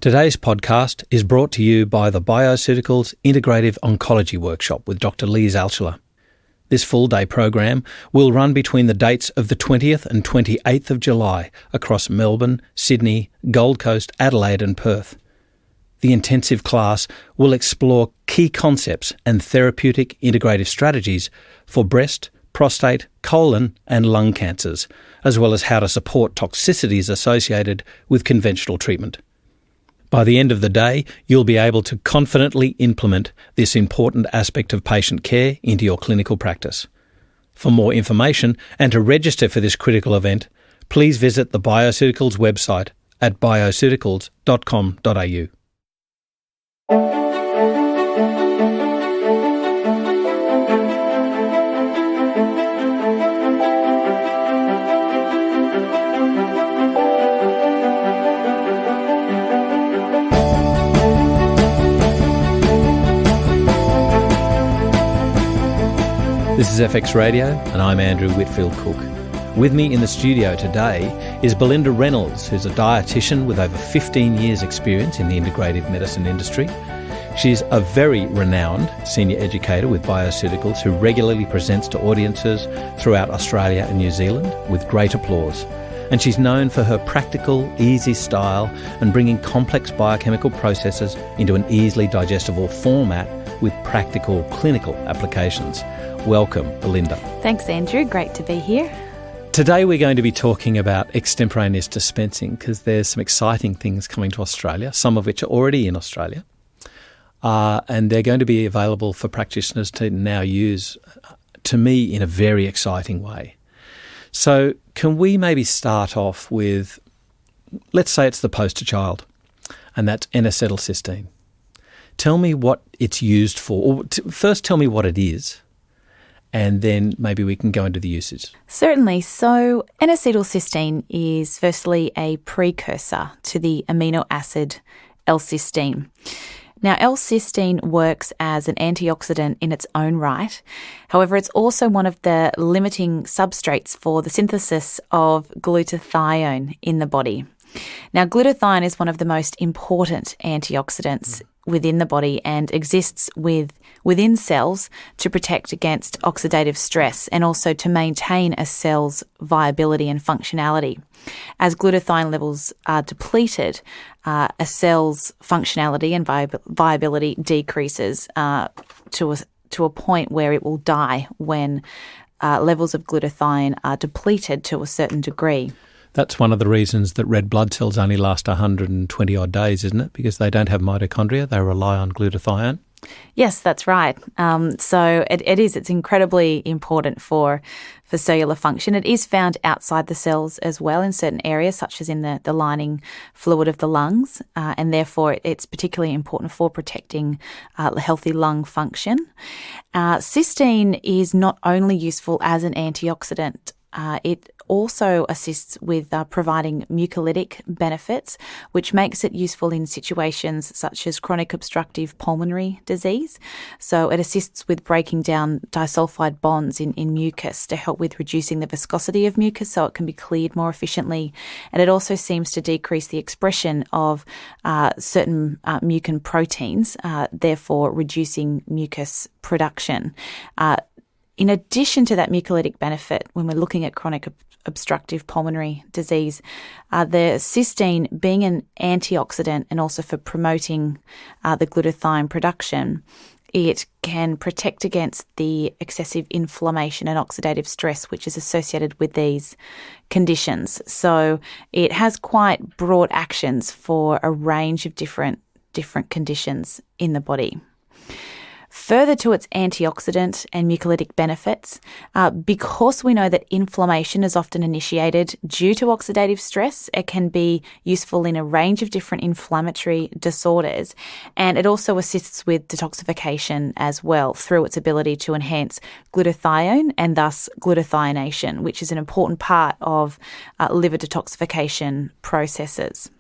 Today's podcast is brought to you by the Bioceuticals Integrative Oncology Workshop with Dr. Lise Altschuler. This full-day program will run between the dates of the 20th and 28th of July across Melbourne, Sydney, Gold Coast, Adelaide and Perth. The intensive class will explore key concepts and therapeutic integrative strategies for breast, prostate, colon and lung cancers, as well as how to support toxicities associated with conventional treatment. By the end of the day, you'll be able to confidently implement this important aspect of patient care into your clinical practice. For more information and to register for this critical event, please visit the Bioceuticals website at bioceuticals.com.au. This is FX Radio and I'm Andrew Whitfield Cook. With me in the studio today is Belinda Reynolds, who's a dietitian with over 15 years experience in the integrative medicine industry. She's a very renowned senior educator with Bioceuticals who regularly presents to audiences throughout Australia and New Zealand with great applause. And she's known for her practical, easy style and bringing complex biochemical processes into an easily digestible format with practical clinical applications. Welcome, Belinda. Thanks, Andrew. Great to be here. Today we're going to be talking about extemporaneous dispensing because there's some exciting things coming to Australia, some of which are already in Australia, and they're going to be available for practitioners to now use, to me, in a very exciting way. So can we maybe start off with, let's say it's the poster child, and that's N-acetylcysteine. Tell me what it's used for, or first tell me what it is, and then maybe we can go into the usage. Certainly. So N-acetylcysteine is firstly a precursor to the amino acid L-cysteine. Now, L-cysteine works as an antioxidant in its own right. However, it's also one of the limiting substrates for the synthesis of glutathione in the body. Now, glutathione is one of the most important antioxidants within the body and exists within cells to protect against oxidative stress and also to maintain a cell's viability and functionality. As glutathione levels are depleted, a cell's functionality and viability decreases to a point where it will die when levels of glutathione are depleted to a certain degree. That's one of the reasons that red blood cells only last 120 odd days, isn't it? Because they don't have mitochondria, they rely on glutathione. Yes, that's right. So it's incredibly important for cellular function. It is found outside the cells as well in certain areas, such as in the lining fluid of the lungs, and therefore it's particularly important for protecting healthy lung function. Cysteine is not only useful as an antioxidant, it also assists with providing mucolytic benefits, which makes it useful in situations such as chronic obstructive pulmonary disease. So it assists with breaking down disulfide bonds in mucus to help with reducing the viscosity of mucus so it can be cleared more efficiently. And it also seems to decrease the expression of certain mucin proteins, therefore reducing mucus production. In addition to that mucolytic benefit, when we're looking at chronic obstructive pulmonary disease, the cysteine being an antioxidant and also for promoting the glutathione production, it can protect against the excessive inflammation and oxidative stress which is associated with these conditions. So it has quite broad actions for a range of different conditions in the body. Further to its antioxidant and mucolytic benefits, because we know that inflammation is often initiated due to oxidative stress, it can be useful in a range of different inflammatory disorders, and it also assists with detoxification as well through its ability to enhance glutathione and thus glutathionation, which is an important part of liver detoxification processes.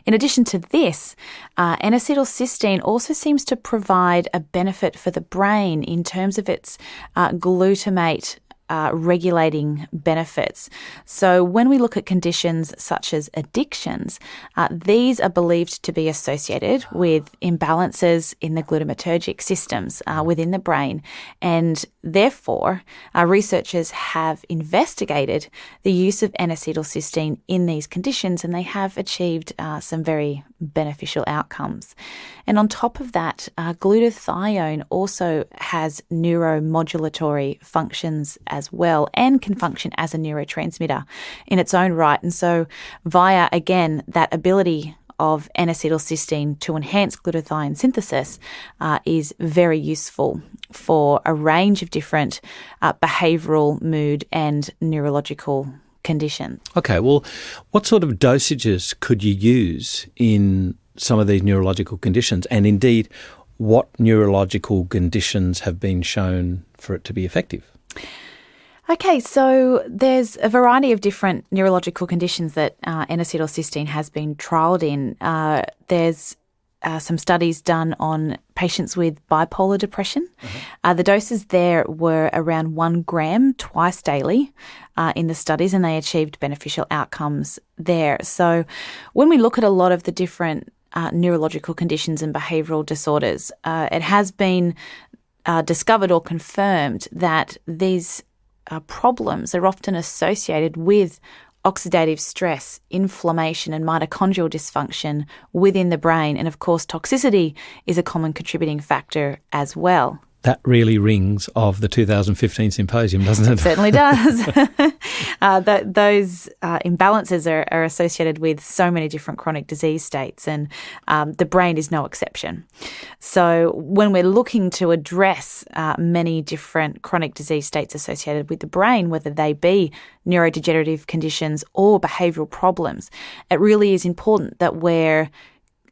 In addition to this, N-acetylcysteine also seems to provide a benefit for the brain in terms of its glutamate regulating benefits. So when we look at conditions such as addictions, these are believed to be associated with imbalances in the glutamatergic systems within the brain, and therefore researchers have investigated the use of N-acetylcysteine in these conditions, and they have achieved some very beneficial outcomes. And on top of that, glutathione also has neuromodulatory functions as well and can function as a neurotransmitter in its own right. And so via, again, that ability of N-acetylcysteine to enhance glutathione synthesis is very useful for a range of different behavioural, mood and neurological conditions. Okay, well, what sort of dosages could you use in some of these neurological conditions? And indeed, what neurological conditions have been shown for it to be effective? Okay, so there's a variety of different neurological conditions that N-acetylcysteine has been trialled in. There's some studies done on patients with bipolar depression. The doses there were around 1 gram twice daily in the studies, and they achieved beneficial outcomes there. So when we look at a lot of the different neurological conditions and behavioural disorders, it has been discovered or confirmed that these problems are often associated with oxidative stress, inflammation and mitochondrial dysfunction within the brain. And of course, toxicity is a common contributing factor as well. That really rings of the 2015 symposium, doesn't it? It certainly does. Those imbalances are associated with so many different chronic disease states, and the brain is no exception. So when we're looking to address many different chronic disease states associated with the brain, whether they be neurodegenerative conditions or behavioural problems, it really is important that we're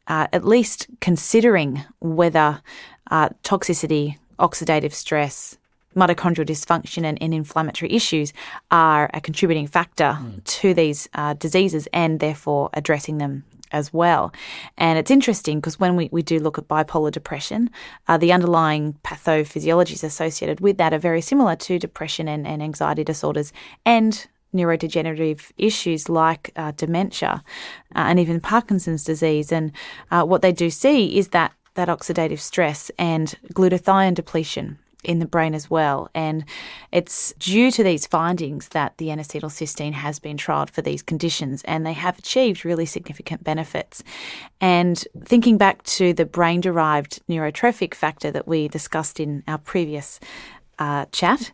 at least considering whether toxicity, oxidative stress, mitochondrial dysfunction and inflammatory issues are a contributing factor to these diseases, and therefore addressing them as well. And it's interesting because when we do look at bipolar depression, the underlying pathophysiologies associated with that are very similar to depression and anxiety disorders and neurodegenerative issues like dementia and even Parkinson's disease. And what they do see is that oxidative stress and glutathione depletion in the brain as well. And it's due to these findings that the N-acetylcysteine has been trialled for these conditions, and they have achieved really significant benefits. And thinking back to the brain-derived neurotrophic factor that we discussed in our previous chat,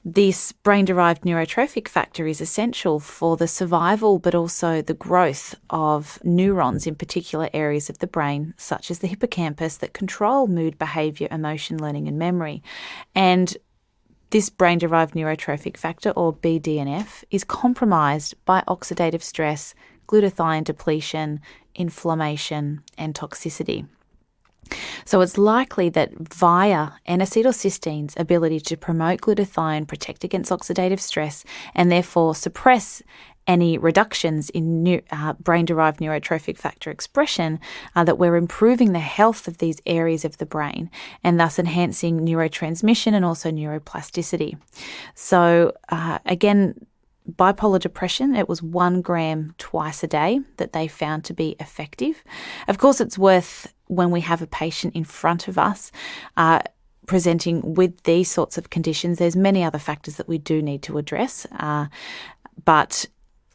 this brain-derived neurotrophic factor is essential for the survival but also the growth of neurons in particular areas of the brain, such as the hippocampus, that control mood, behaviour, emotion, learning and memory. And this brain-derived neurotrophic factor, or BDNF, is compromised by oxidative stress, glutathione depletion, inflammation and toxicity. So it's likely that via N-acetylcysteine's ability to promote glutathione, protect against oxidative stress, and therefore suppress any reductions in brain-derived neurotrophic factor expression, that we're improving the health of these areas of the brain and thus enhancing neurotransmission and also neuroplasticity. So again, bipolar depression, it was 1 gram twice a day that they found to be effective. Of course, it's worth, when we have a patient in front of us presenting with these sorts of conditions, there's many other factors that we do need to address, but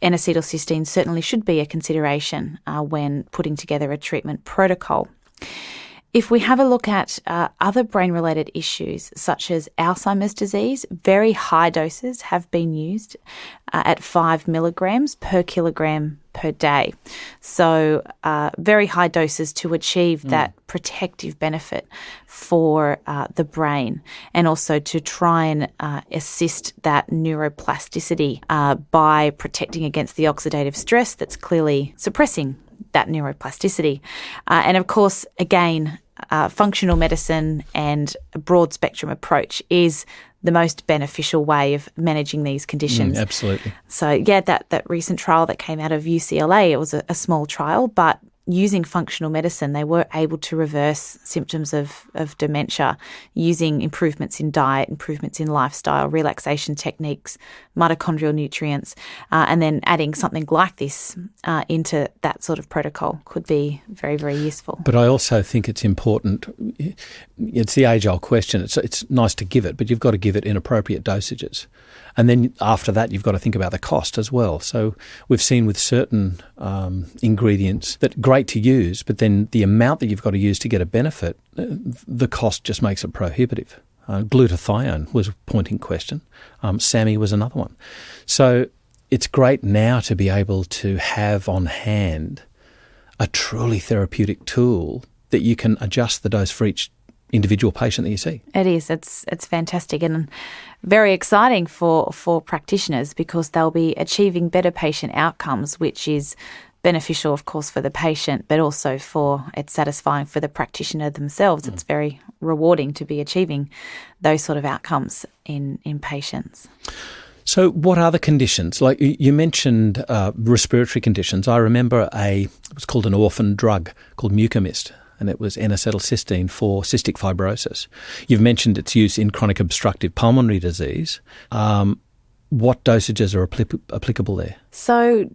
N-acetylcysteine certainly should be a consideration when putting together a treatment protocol. If we have a look at other brain-related issues such as Alzheimer's disease, very high doses have been used at 5 milligrams per kilogram per day. So very high doses to achieve that protective benefit for the brain, and also to try and assist that neuroplasticity by protecting against the oxidative stress that's clearly suppressing that neuroplasticity. And of course, again, functional medicine and a broad spectrum approach is the most beneficial way of managing these conditions. Absolutely. So yeah, that recent trial that came out of UCLA, it was a small trial, but using functional medicine, they were able to reverse symptoms of dementia using improvements in diet, improvements in lifestyle, relaxation techniques, mitochondrial nutrients, and then adding something like this into that sort of protocol could be very, very useful. But I also think it's important. It's the age-old question. It's nice to give it, but you've got to give it in appropriate dosages. And then after that, you've got to think about the cost as well. So we've seen with certain ingredients that great to use, but then the amount that you've got to use to get a benefit, the cost just makes it prohibitive. Glutathione was a point in question. SAMI was another one. So it's great now to be able to have on hand a truly therapeutic tool that you can adjust the dose for each individual patient that you see. It is. It's fantastic and very exciting for practitioners because they'll be achieving better patient outcomes, which is beneficial, of course, for the patient, but also it's satisfying for the practitioner themselves. It's very rewarding to be achieving those sort of outcomes in patients. So what are the conditions? Like you mentioned respiratory conditions. I remember it was called an orphan drug called Mucomyst, and it was N-acetylcysteine for cystic fibrosis. You've mentioned its use in chronic obstructive pulmonary disease. What dosages are applicable there? So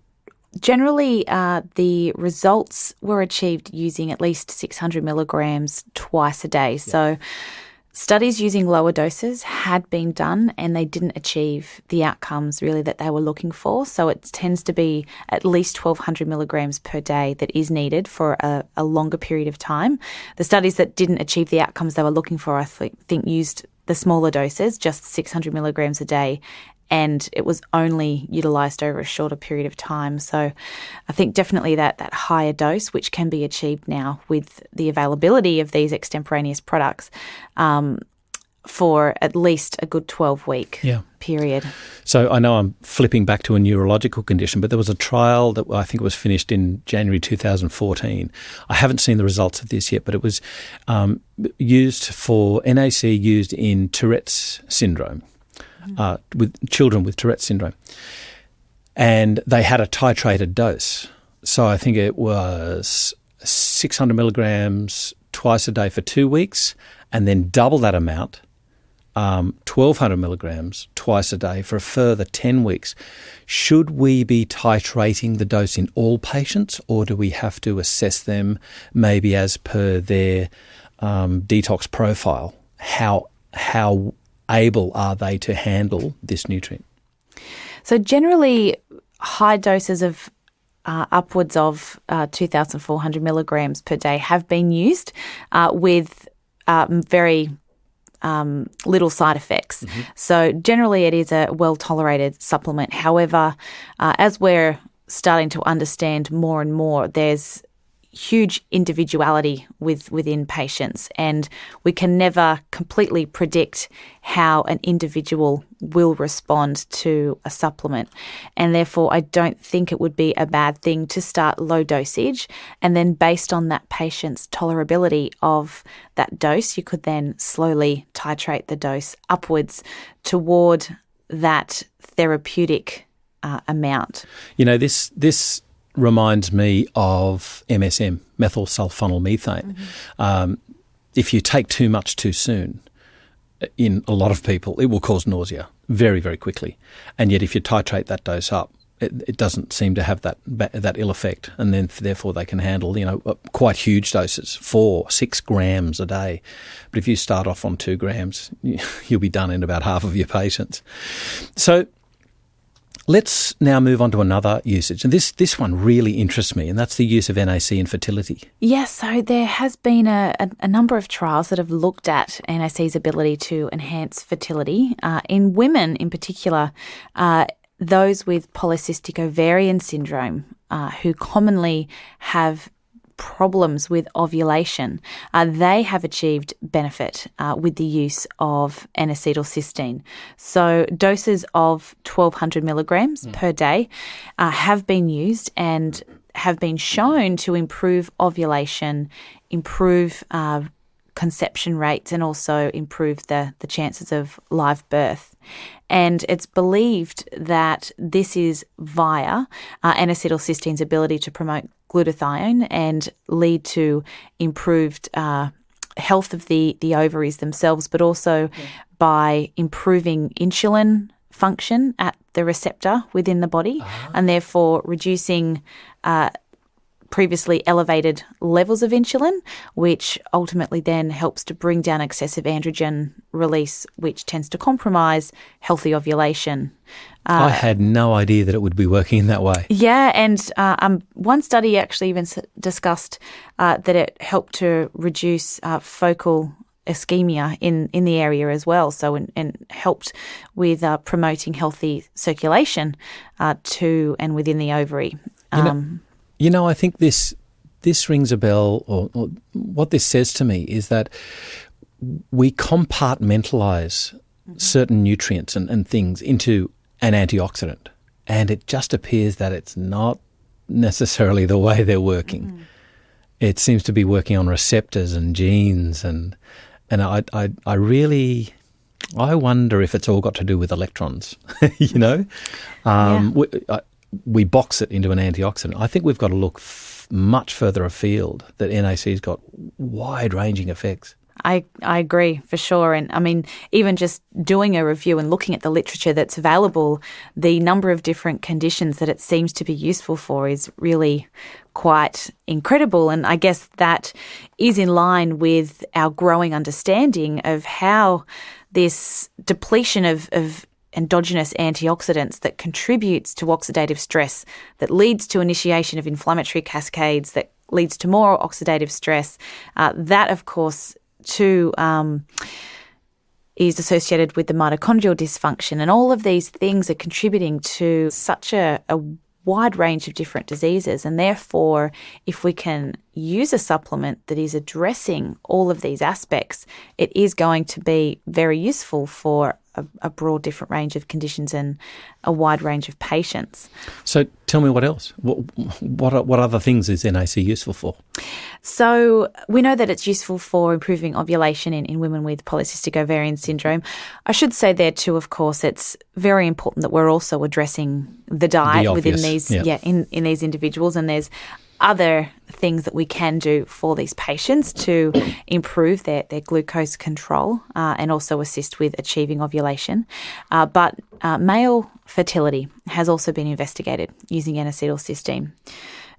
generally, the results were achieved using at least 600 milligrams twice a day. Yeah. So studies using lower doses had been done and they didn't achieve the outcomes really that they were looking for. So it tends to be at least 1,200 milligrams per day that is needed for a longer period of time. The studies that didn't achieve the outcomes they were looking for, I think used the smaller doses, just 600 milligrams a day, and it was only utilised over a shorter period of time. So I think definitely that higher dose, which can be achieved now with the availability of these extemporaneous products, for at least a good 12-week period. So I know I'm flipping back to a neurological condition, but there was a trial that I think was finished in January 2014. I haven't seen the results of this yet, but it was used for NAC used in Tourette's syndrome. With children with Tourette's syndrome. And they had a titrated dose. So I think it was 600 milligrams twice a day for 2 weeks and then double that amount, 1,200 milligrams twice a day for a further 10 weeks. Should we be titrating the dose in all patients or do we have to assess them maybe as per their detox profile? How able are they to handle this nutrient? So generally, high doses of upwards of 2,400 milligrams per day have been used with very little side effects. Mm-hmm. So generally, it is a well-tolerated supplement. However, as we're starting to understand more and more, there's huge individuality within patients, and we can never completely predict how an individual will respond to a supplement. And therefore, I don't think it would be a bad thing to start low dosage, and then based on that patient's tolerability of that dose, you could then slowly titrate the dose upwards toward that therapeutic amount. You know, this reminds me of MSM, methyl sulfonylurea. Mm-hmm. If you take too much too soon, in a lot of people, it will cause nausea very, very quickly. And yet if you titrate that dose up, it doesn't seem to have that ill effect. And then therefore they can handle, quite huge doses, 4-6 grams a day. But if you start off on 2 grams, you'll be done in about half of your patients. So let's now move on to another usage. And this one really interests me, and that's the use of NAC in fertility. Yes, so there has been a number of trials that have looked at NAC's ability to enhance fertility. In women in particular, those with polycystic ovarian syndrome who commonly have problems with ovulation, they have achieved benefit with the use of N-acetylcysteine. So doses of 1,200 milligrams per day have been used and have been shown to improve ovulation, improve conception rates, and also improve the chances of live birth. And it's believed that this is via N-acetylcysteine's ability to promote glutathione and lead to improved health of the ovaries themselves, but also by improving insulin function at the receptor within the body, and therefore reducing previously elevated levels of insulin, which ultimately then helps to bring down excessive androgen release, which tends to compromise healthy ovulation. I had no idea that it would be working in that way. Yeah, and one study actually even discussed that it helped to reduce focal ischemia in the area as well, so and helped with promoting healthy circulation to and within the ovary. I think this rings a bell, or what this says to me is that we compartmentalise certain nutrients and things into an antioxidant, and it just appears that it's not necessarily the way they're working. It seems to be working on receptors and genes, and I really wonder if it's all got to do with electrons. We box it into an antioxidant. I think we've got to look much further afield, that NAC's got wide-ranging effects. I agree for sure. And I mean, even just doing a review and looking at the literature that's available, the number of different conditions that it seems to be useful for is really quite incredible. And I guess that is in line with our growing understanding of how this depletion of endogenous antioxidants that contributes to oxidative stress, that leads to initiation of inflammatory cascades, that leads to more oxidative stress. That, of course, too, is associated with the mitochondrial dysfunction. And all of these things are contributing to such a wide range of different diseases. And therefore, if we can use a supplement that is addressing all of these aspects, it is going to be very useful for a broad different range of conditions and a wide range of patients. So tell me what else? What other things is NAC useful for? So we know that it's useful for improving ovulation in women with polycystic ovarian syndrome. I should say there too, of course, it's very important that we're also addressing the diet within these, in these individuals, and there's other things that we can do for these patients to improve their glucose control and also assist with achieving ovulation. But male fertility has also been investigated using N-acetylcysteine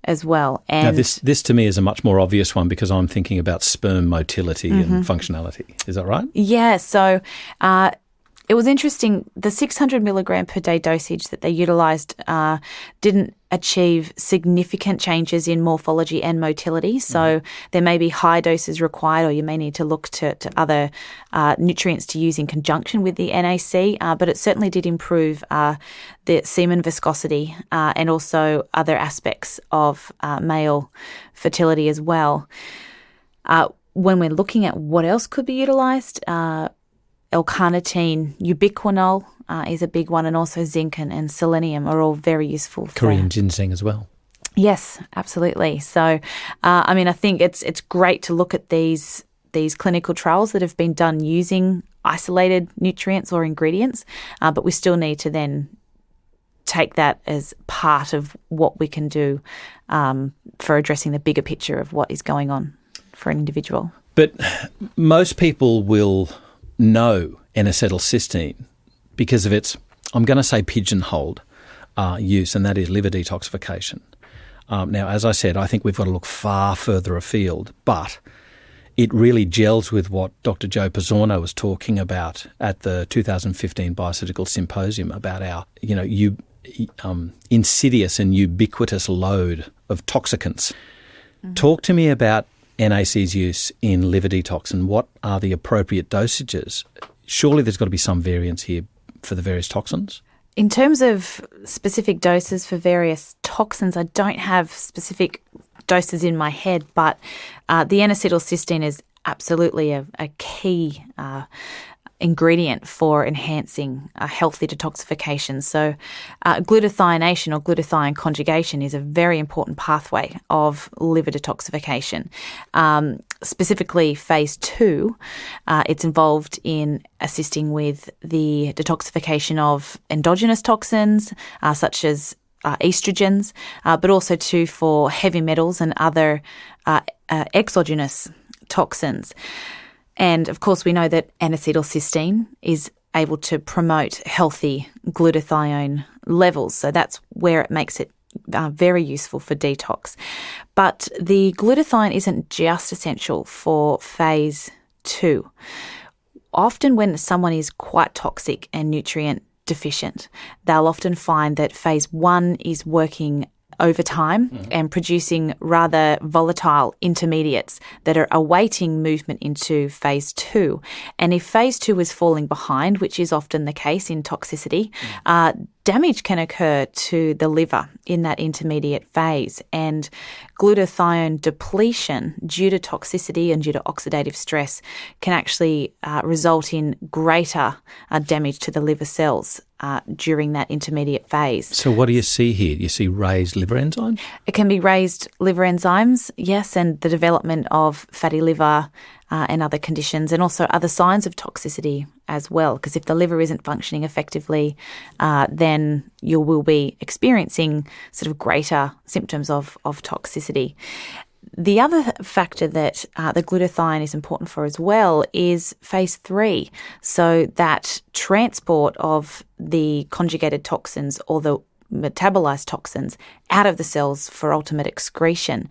as well. And now this to me is a much more obvious one, because I'm thinking about sperm motility and functionality. Is that right? Yeah, so it was interesting. The 600 milligram per day dosage that they utilised didn't achieve significant changes in morphology and motility. So there may be high doses required, or you may need to look to other nutrients to use in conjunction with the NAC. But it certainly did improve the semen viscosity and also other aspects of male fertility as well. When we're looking at what else could be utilised, L-carnitine, ubiquinol is a big one, and also zinc and selenium are all very useful. Korean ginseng as well. Yes, absolutely. So, I think it's great to look at these clinical trials that have been done using isolated nutrients or ingredients, but we still need to then take that as part of what we can do for addressing the bigger picture of what is going on for an individual. But most people will know N-acetylcysteine because of its, I'm going to say, pigeonholed use, and that is liver detoxification. Now, as I said, I think we've got to look far further afield, but it really gels with what Dr. Joe Pizzorno was talking about at the 2015 Biocidal Symposium about our, insidious and ubiquitous load of toxicants. Talk to me about NAC's use in liver detox and what are the appropriate dosages. Surely there's got to be some variance here for the various toxins? In terms of specific doses for various toxins, I don't have specific doses in my head, but the N-acetylcysteine is absolutely a key ingredient for enhancing healthy detoxification. So glutathionation or glutathione conjugation is a very important pathway of liver detoxification. Specifically phase 2, it's involved in assisting with the detoxification of endogenous toxins such as estrogens, but also too for heavy metals and other exogenous toxins. And of course, we know that N-acetylcysteine is able to promote healthy glutathione levels. So that's where it makes it very useful for detox. But the glutathione isn't just essential for phase 2. Often when someone is quite toxic and nutrient deficient, they'll often find that phase 1 is working over time and producing rather volatile intermediates that are awaiting movement into phase 2. And if phase 2 is falling behind, which is often the case in toxicity, damage can occur to the liver in that intermediate phase, and glutathione depletion due to toxicity and due to oxidative stress can actually result in greater damage to the liver cells during that intermediate phase. So what do you see here? Do you see raised liver enzymes? It can be raised liver enzymes, yes, and the development of fatty liver and other conditions, and also other signs of toxicity as well, because if the liver isn't functioning effectively, then you will be experiencing sort of greater symptoms of toxicity. The other factor that the glutathione is important for as well is phase 3. So that transport of the conjugated toxins or the metabolized toxins out of the cells for ultimate excretion.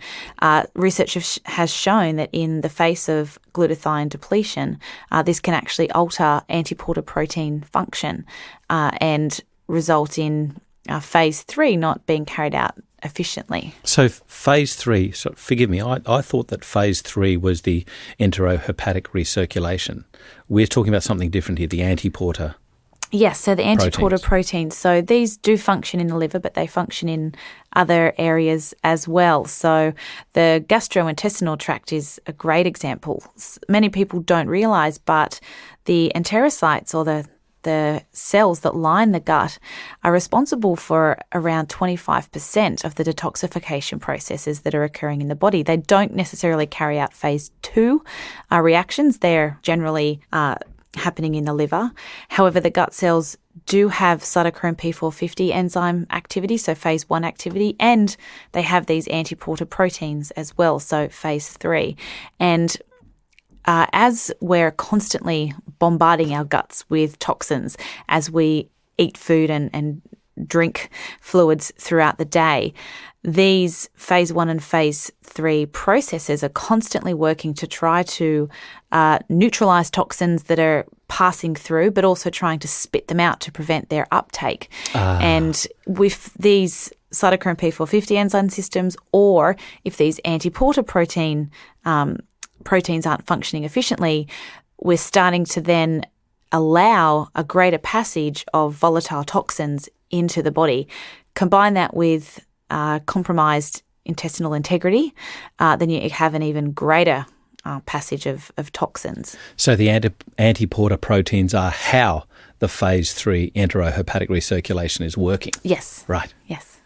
Research has shown that in the face of glutathione depletion, this can actually alter antiporter protein function and result in phase 3 not being carried out efficiently. So phase 3, so forgive me, I thought that phase 3 was the enterohepatic recirculation. We're talking about something different here, the antiporter. Yes, so the antiporter proteins. So these do function in the liver, but they function in other areas as well. So the gastrointestinal tract is a great example. Many people don't realise, but the enterocytes, or the cells that line the gut, are responsible for around 25% of the detoxification processes that are occurring in the body. They don't necessarily carry out phase 2 reactions. They're generally happening in the liver. However, the gut cells do have cytochrome P450 enzyme activity, so phase 1 activity, and they have these antiporter proteins as well, so phase 3. And as we're constantly bombarding our guts with toxins as we eat food and drink fluids throughout the day, these phase 1 and phase 3 processes are constantly working to try to neutralize toxins that are passing through, but also trying to spit them out to prevent their uptake. And with these cytochrome P450 enzyme systems, or if these antiporter proteins aren't functioning efficiently, we're starting to then allow a greater passage of volatile toxins into the body. Combine that with compromised intestinal integrity, then you have an even greater passage of toxins. So the antiporter proteins are how the phase 3 enterohepatic recirculation is working? Yes. Right. Yes.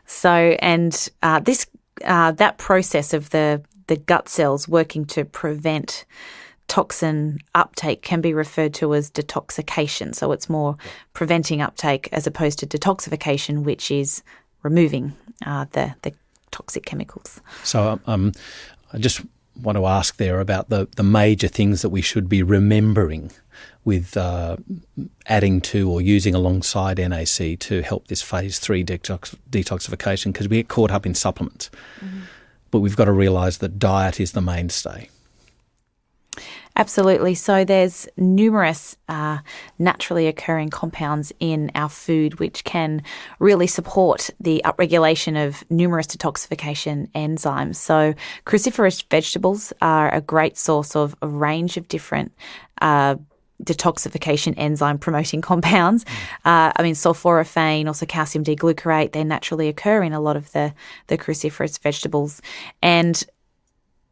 So, and that process of the gut cells working to prevent toxin uptake can be referred to as detoxification. So it's more preventing uptake as opposed to detoxification, which is removing the toxic chemicals. So I just want to ask there about the major things that we should be remembering with adding to or using alongside NAC to help this phase 3 detoxification, because we get caught up in supplements. Mm-hmm. But we've got to realise that diet is the mainstay. Absolutely. So there's numerous naturally occurring compounds in our food which can really support the upregulation of numerous detoxification enzymes. So cruciferous vegetables are a great source of a range of different detoxification enzyme promoting compounds. Sulforaphane, also calcium D-glucarate, they naturally occur in a lot of the cruciferous vegetables. And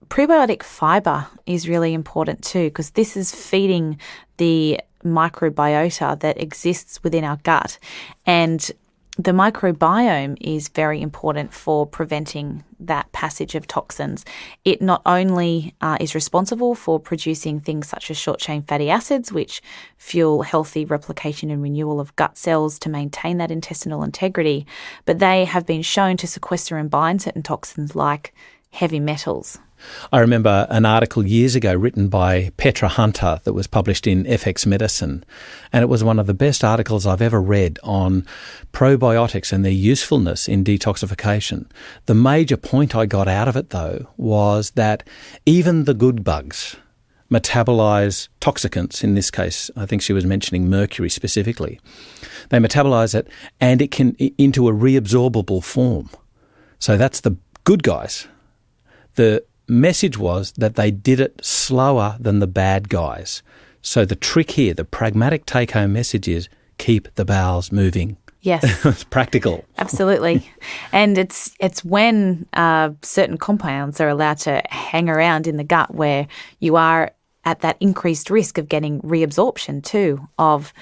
prebiotic fibre is really important too, because this is feeding the microbiota that exists within our gut. And the microbiome is very important for preventing that passage of toxins. It not only is responsible for producing things such as short-chain fatty acids, which fuel healthy replication and renewal of gut cells to maintain that intestinal integrity, but they have been shown to sequester and bind certain toxins like heavy metals. I remember an article years ago written by Petra Hunter that was published in FX Medicine, and it was one of the best articles I've ever read on probiotics and their usefulness in detoxification. The major point I got out of it, though, was that even the good bugs metabolize toxicants. In this case, I think she was mentioning mercury specifically. They metabolize it, and it can into a reabsorbable form. So that's the good guys. The message was that they did it slower than the bad guys. So the trick here, the pragmatic take-home message is keep the bowels moving. Yes. It's practical. Absolutely. And it's when certain compounds are allowed to hang around in the gut where you are at that increased risk of getting reabsorption too of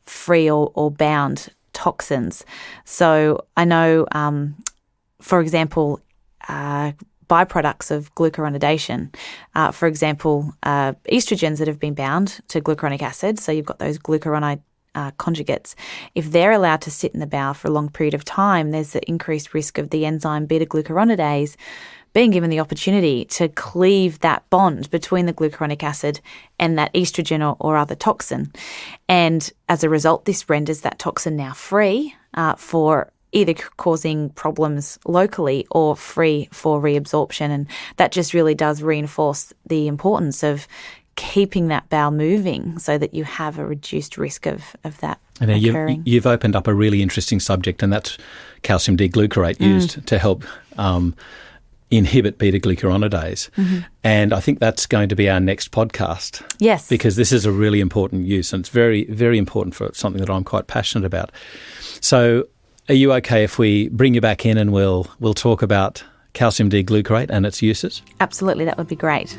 free or bound toxins. So I know, for example, byproducts of glucuronidation. For example, estrogens that have been bound to glucuronic acid, so you've got those glucuronide conjugates. If they're allowed to sit in the bowel for a long period of time, there's the increased risk of the enzyme beta-glucuronidase being given the opportunity to cleave that bond between the glucuronic acid and that estrogen or other toxin. And as a result, this renders that toxin now free for either causing problems locally or free for reabsorption. And that just really does reinforce the importance of keeping that bowel moving so that you have a reduced risk of that occurring. You've opened up a really interesting subject, and that's calcium D-glucarate used to help inhibit beta-glucuronidase. Mm-hmm. And I think that's going to be our next podcast. Yes. Because this is a really important use, and it's very, very important for something that I'm quite passionate about. So are you okay if we bring you back in and we'll talk about calcium D-glucarate and its uses? Absolutely, that would be great.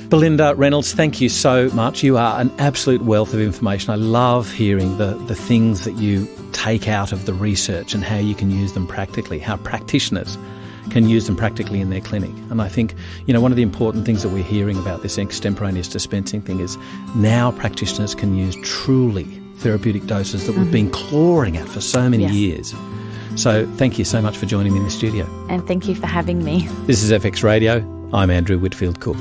Belinda Reynolds, thank you so much. You are an absolute wealth of information. I love hearing the things that you take out of the research and how you can use them practically, how practitioners can use them practically in their clinic. And I think, one of the important things that we're hearing about this extemporaneous dispensing thing is now practitioners can use truly therapeutic doses that we've been clawing at for so many years. So thank you so much for joining me in the studio. And thank you for having me. This is FX Radio. I'm Andrew Whitfield Cook.